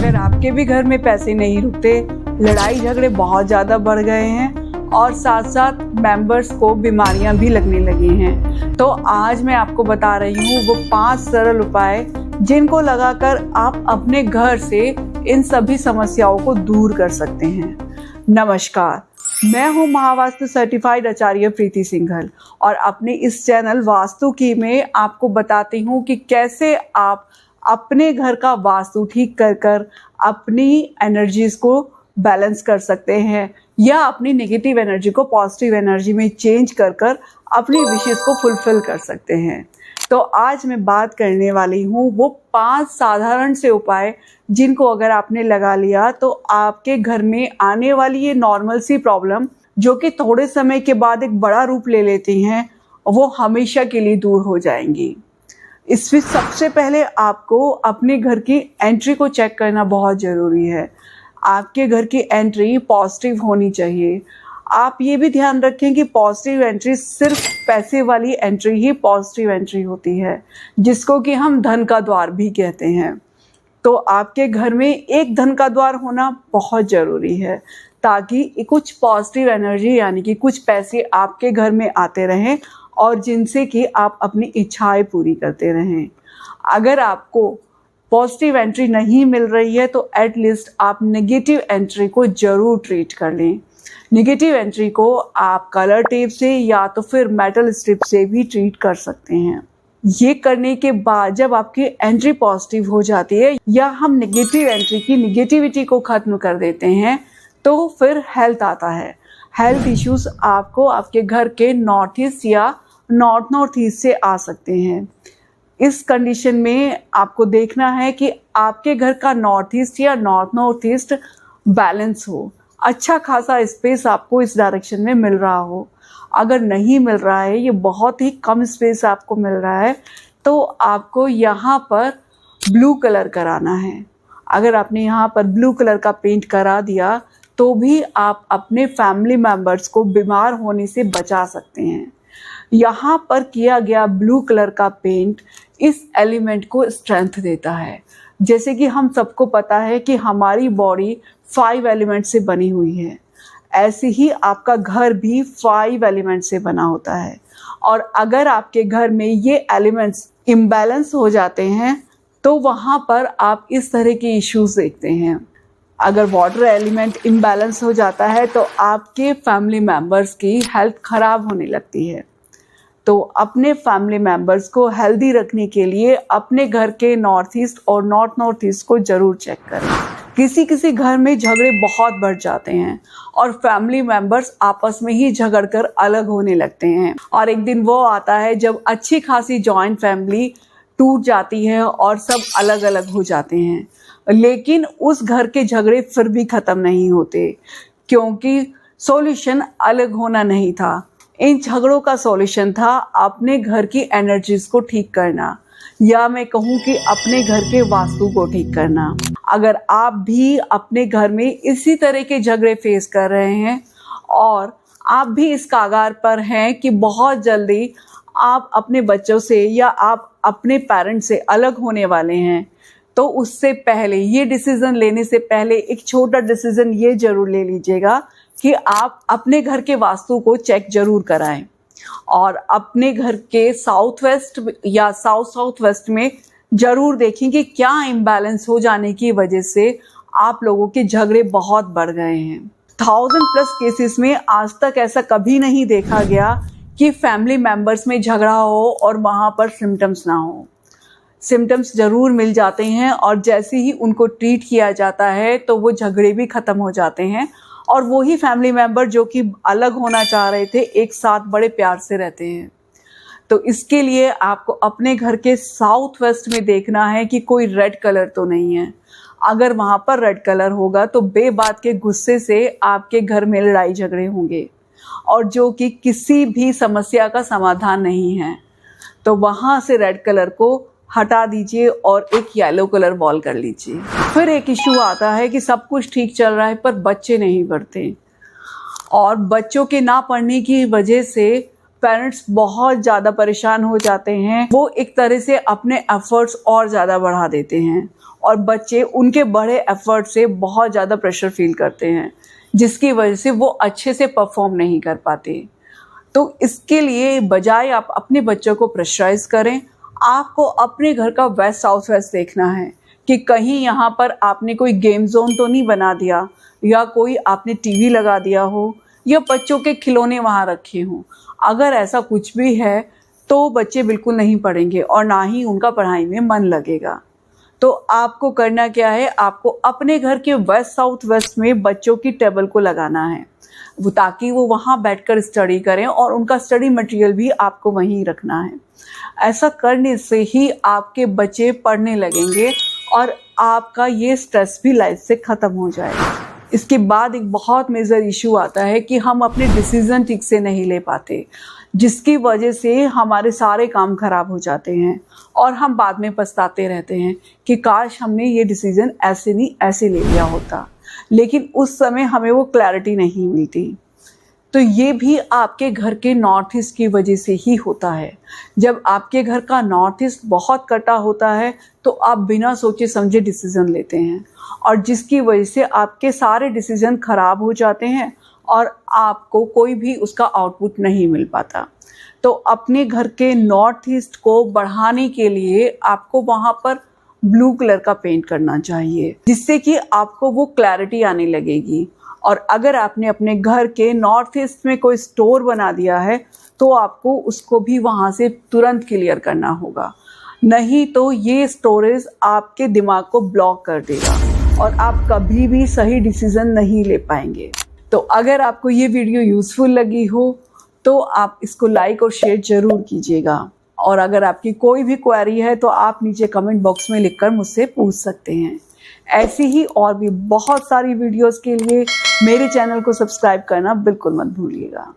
अगर आपके भी घर में पैसे नहीं रुकते, लड़ाई झगड़े बहुत ज़्यादा बढ़ गए हैं और साथ साथ मेंबर्स को बीमारियां भी लगने लगी हैं, तो आज मैं आपको बता रही हूँ वो 5 सरल उपाय जिनको लगाकर आप अपने घर से इन सभी समस्याओं को दूर कर सकते हैं। नमस्कार, मैं हूँ महावास्तु सर्टिफाइड आचार्य प्रीति सिंघल और अपने इस चैनल वास्तु की में आपको बताती हूँ कि कैसे आप अपने घर का वास्तु ठीक कर अपनी एनर्जीज को बैलेंस कर सकते हैं या अपनी नेगेटिव एनर्जी को पॉजिटिव एनर्जी में चेंज कर अपनी विशेष को फुलफिल कर सकते हैं। तो आज मैं बात करने वाली हूँ वो 5 साधारण से उपाय जिनको अगर आपने लगा लिया तो आपके घर में आने वाली ये नॉर्मल सी प्रॉब्लम जो कि थोड़े समय के बाद एक बड़ा रूप ले लेती हैं, वो हमेशा के लिए दूर हो जाएंगी। इसमें सबसे पहले आपको अपने घर की एंट्री को चेक करना बहुत ज़रूरी है। आपके घर की एंट्री पॉजिटिव होनी चाहिए। आप ये भी ध्यान रखें कि पॉजिटिव एंट्री सिर्फ पैसे वाली एंट्री ही पॉजिटिव एंट्री होती है, जिसको कि हम धन का द्वार भी कहते हैं। तो आपके घर में एक धन का द्वार होना बहुत ज़रूरी है ताकि कुछ पॉजिटिव एनर्जी यानी कि कुछ पैसे आपके घर में आते रहें और जिनसे कि आप अपनी इच्छाएं पूरी करते रहें। अगर आपको पॉजिटिव एंट्री नहीं मिल रही है तो एटलीस्ट आप नेगेटिव एंट्री को ज़रूर ट्रीट कर लें। नेगेटिव एंट्री को आप कलर टेप से या तो फिर मेटल स्ट्रिप से भी ट्रीट कर सकते हैं। ये करने के बाद जब आपकी एंट्री पॉजिटिव हो जाती है या हम नेगेटिव एंट्री की नेगेटिविटी को ख़त्म कर देते हैं तो फिर हेल्थ आता है। हेल्थ इश्यूज आपको आपके घर के नॉर्थ ईस्ट या नॉर्थ ईस्ट से आ सकते हैं। इस कंडीशन में आपको देखना है कि आपके घर का नॉर्थ ईस्ट या नॉर्थ ईस्ट बैलेंस हो, अच्छा खासा स्पेस आपको इस डायरेक्शन में मिल रहा हो। अगर नहीं मिल रहा है, ये बहुत ही कम स्पेस आपको मिल रहा है, तो आपको यहाँ पर ब्लू कलर कराना है। अगर आपने यहाँ पर ब्लू कलर का पेंट करा दिया तो भी आप अपने फैमिली मेम्बर्स को बीमार होने से बचा सकते हैं। यहाँ पर किया गया ब्लू कलर का पेंट इस एलिमेंट को स्ट्रेंथ देता है। जैसे कि हम सबको पता है कि हमारी बॉडी 5 एलिमेंट से बनी हुई है, ऐसे ही आपका घर भी 5 एलिमेंट से बना होता है। और अगर आपके घर में ये एलिमेंट्स इम्बैलेंस हो जाते हैं तो वहाँ पर आप इस तरह के इश्यूज देखते हैं। अगर वाटर एलिमेंट इम्बैलेंस हो जाता है तो आपके फैमिली मेम्बर्स की हेल्थ ख़राब होने लगती है। तो अपने फैमिली मेम्बर्स को हेल्दी रखने के लिए अपने घर के नॉर्थ ईस्ट और नॉर्थ ईस्ट को ज़रूर चेक करें। किसी घर में झगड़े बहुत बढ़ जाते हैं और फैमिली मेम्बर्स आपस में ही झगड़ कर अलग होने लगते हैं और एक दिन वो आता है जब अच्छी खासी जॉइंट फैमिली टूट जाती है और सब अलग अलग हो जाते हैं। लेकिन उस घर के झगड़े फिर भी ख़त्म नहीं होते क्योंकि सॉल्यूशन अलग होना नहीं था। इन झगड़ों का सॉल्यूशन था अपने घर की एनर्जीज को ठीक करना, या मैं कहूँ कि अपने घर के वास्तु को ठीक करना। अगर आप भी अपने घर में इसी तरह के झगड़े फेस कर रहे हैं और आप भी इस कगार पर हैं कि बहुत जल्दी आप अपने बच्चों से या आप अपने पेरेंट्स से अलग होने वाले हैं, तो उससे पहले ये डिसीज़न लेने से पहले एक छोटा डिसीज़न ये ज़रूर ले लीजिएगा कि आप अपने घर के वास्तु को चेक ज़रूर कराएं और अपने घर के साउथ वेस्ट या साउथ वेस्ट में ज़रूर देखें कि क्या इम्बैलेंस हो जाने की वजह से आप लोगों के झगड़े बहुत बढ़ गए हैं। 1000+ केसेस में आज तक ऐसा कभी नहीं देखा गया कि फैमिली मेम्बर्स में झगड़ा हो और वहाँ पर सिम्टम्स ना हो। सिम्टम्स ज़रूर मिल जाते हैं और जैसे ही उनको ट्रीट किया जाता है तो वो झगड़े भी ख़त्म हो जाते हैं और वही फैमिली मेम्बर जो कि अलग होना चाह रहे थे एक साथ बड़े प्यार से रहते हैं। तो इसके लिए आपको अपने घर के साउथ वेस्ट में देखना है कि कोई रेड कलर तो नहीं है। अगर वहाँ पर रेड कलर होगा तो बेबात के गुस्से से आपके घर में लड़ाई झगड़े होंगे और जो कि किसी भी समस्या का समाधान नहीं है। तो वहाँ से रेड कलर को हटा दीजिए और एक येलो कलर वॉल कर लीजिए। फिर एक इशू आता है कि सब कुछ ठीक चल रहा है पर बच्चे नहीं पढ़ते और बच्चों के ना पढ़ने की वजह से पेरेंट्स बहुत ज़्यादा परेशान हो जाते हैं। वो एक तरह से अपने एफर्ट्स और ज़्यादा बढ़ा देते हैं और बच्चे उनके बड़े एफर्ट से बहुत ज़्यादा प्रेशर फील करते हैं, जिसकी वजह से वो अच्छे से परफॉर्म नहीं कर पाते। तो इसके लिए बजाय आप अपने बच्चों को प्रेशराइज करें, आपको अपने घर का वेस्ट साउथ वेस्ट देखना है कि कहीं यहाँ पर आपने कोई गेम जोन तो नहीं बना दिया, या कोई आपने टीवी लगा दिया हो, या बच्चों के खिलौने वहाँ रखे हों। अगर ऐसा कुछ भी है तो बच्चे बिल्कुल नहीं पढ़ेंगे और ना ही उनका पढ़ाई में मन लगेगा। तो आपको करना क्या है, आपको अपने घर के वेस्ट साउथ वेस्ट में बच्चों की टेबल को लगाना है, वो ताकि वो वहाँ बैठकर स्टडी करें और उनका स्टडी मटेरियल भी आपको वहीं रखना है। ऐसा करने से ही आपके बच्चे पढ़ने लगेंगे और आपका ये स्ट्रेस भी लाइफ से ख़त्म हो जाएगा। इसके बाद एक बहुत मेजर इशू आता है कि हम अपने डिसीज़न ठीक से नहीं ले पाते, जिसकी वजह से हमारे सारे काम खराब हो जाते हैं और हम बाद में पछताते रहते हैं कि काश हमने ये डिसीज़न ऐसे नहीं ऐसे ले लिया होता, लेकिन उस समय हमें वो क्लैरिटी नहीं मिलती। तो ये भी आपके घर के नॉर्थ ईस्ट की वजह से ही होता है। जब आपके घर का नॉर्थ ईस्ट बहुत कटा होता है तो आप बिना सोचे समझे डिसीज़न लेते हैं और जिसकी वजह से आपके सारे डिसीज़न खराब हो जाते हैं और आपको कोई भी उसका आउटपुट नहीं मिल पाता। तो अपने घर के नॉर्थ ईस्ट को बढ़ाने के लिए आपको वहाँ पर ब्लू कलर का पेंट करना चाहिए, जिससे कि आपको वो क्लैरिटी आने लगेगी। और अगर आपने अपने घर के नॉर्थ ईस्ट में कोई स्टोर बना दिया है तो आपको उसको भी वहाँ से तुरंत क्लियर करना होगा, नहीं तो ये स्टोरेज आपके दिमाग को ब्लॉक कर देगा और आप कभी भी सही डिसीज़न नहीं ले पाएंगे। तो अगर आपको ये वीडियो यूज़फुल लगी हो तो आप इसको लाइक और शेयर ज़रूर कीजिएगा, और अगर आपकी कोई भी क्वेरी है तो आप नीचे कमेंट बॉक्स में लिखकर मुझसे पूछ सकते हैं। ऐसी ही और भी बहुत सारी वीडियोस के लिए मेरे चैनल को सब्सक्राइब करना बिल्कुल मत भूलिएगा।